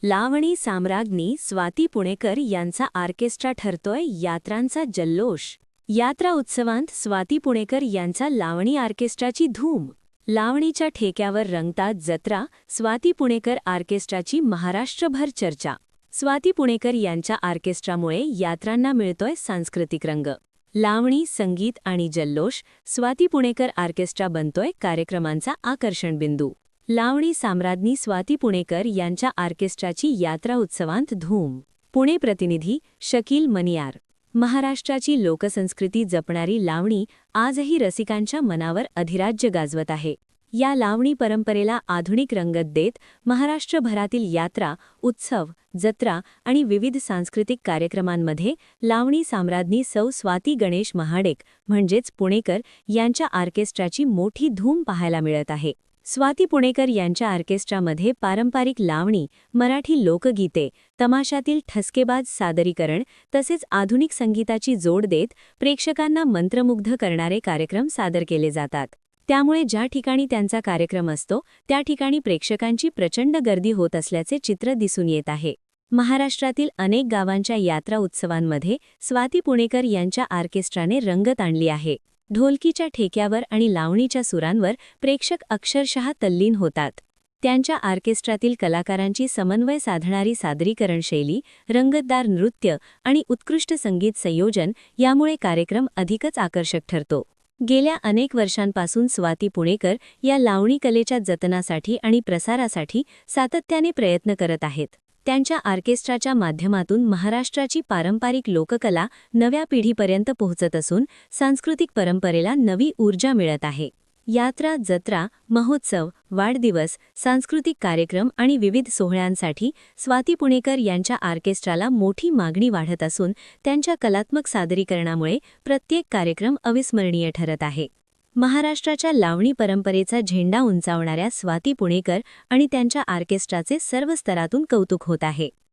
लावणी साम्राज्ञी स्वाती पुणेकर यांचा ऑर्केस्ट्रा ठरतोय यात्रांचा जल्लोष. यात्रा उत्सवांत स्वाती पुणेकर यांच्या लावणी ऑर्केस्ट्राची धूम. लावणीच्या ठेक्यावर रंगतात जत्रा, स्वाती पुणेकर ऑर्केस्ट्राची महाराष्ट्रभर चर्चा. स्वाती पुणेकर यांच्या ऑर्केस्ट्रामुळे यात्रांना मिळतोय सांस्कृतिक रंग. लावणी, संगीत आणि जल्लोष, स्वाती पुणेकर ऑर्केस्ट्रा बनतोय कार्यक्रमांचा आकर्षण बिंदू. लावणी साम्राज्ञी स्वाती पुणेकर यांच्या ऑर्केस्ट्राची यात्रा उत्सवांत धूम. पुणे प्रतिनिधी शकील मनियार. महाराष्ट्राची लोकसंस्कृती जपणारी लावणी आजही रसिकांच्या मनावर अधिराज्य गाजवत आहे. या लावणी परंपरेला आधुनिक रंगत देत महाराष्ट्रभरातील यात्रा, उत्सव, जत्रा आणि विविध सांस्कृतिक कार्यक्रमांमध्ये लावणी साम्राज्ञी सौ स्वाती गणेश महाडेक म्हणजेच पुणेकर यांच्या ऑर्केस्ट्राची मोठी धूम पाहायला मिळत आहे. स्वाती पुणेकर यांच्या ऑर्केस्ट्रामध्ये पारंपरिक लावणी, मराठी लोकगीते, तमाशातील ठसकेबाज सादरीकरण तसेच आधुनिक संगीताची जोड देत प्रेक्षकांना मंत्रमुग्ध करणारे कार्यक्रम सादर केले जातात. त्यामुळे ज्या ठिकाणी त्यांचा कार्यक्रम असतो त्या ठिकाणी प्रेक्षकांची प्रचंड गर्दी होत असल्याचे चित्र दिसून येत आहे. महाराष्ट्रातील अनेक गावांच्या यात्रा उत्सवांमध्ये स्वाती पुणेकर यांच्या ऑर्केस्ट्राने रंगत आणली आहे. ढोलकीच्या ठेक्यावर आणि लावणीच्या सुरांवर प्रेक्षक अक्षरशः तल्लीन होतात. त्यांच्या ऑर्केस्ट्रातील कलाकारांची समन्वय साधणारी सादरीकरण शैली, रंगतदार नृत्य आणि उत्कृष्ट संगीत संयोजन यामुळे कार्यक्रम अधिकच आकर्षक ठरतो. गेल्या अनेक वर्षांपासून स्वाती पुणेकर या लावणी कलेच्या जतनासाठी आणि प्रसारासाठी सातत्याने प्रयत्न करत आहेत. त्यांच्या ऑर्केस्ट्राच्या माध्यमातून महाराष्ट्राची पारंपरिक लोककला नव्या पिढीपर्यंत पोहोचत असून सांस्कृतिक परंपरेला नवी ऊर्जा मिळत आहे. यात्रा, जत्रा, महोत्सव, वाढदिवस, सांस्कृतिक कार्यक्रम आणि विविध सोहळ्यांसाठी स्वाती पुणेकर यांच्या ऑर्केस्ट्राला मोठी मागणी वाढत असून त्यांच्या कलात्मक सादरीकरणामुळे प्रत्येक कार्यक्रम अविस्मरणीय ठरत आहे. महाराष्ट्राच्या लावणी परंपरेचा झेंडा उंचावणाऱ्या स्वाती पुणेकर आणि त्यांच्या ऑर्केस्ट्राचे सर्व स्तरातून कौतुक होत आहे.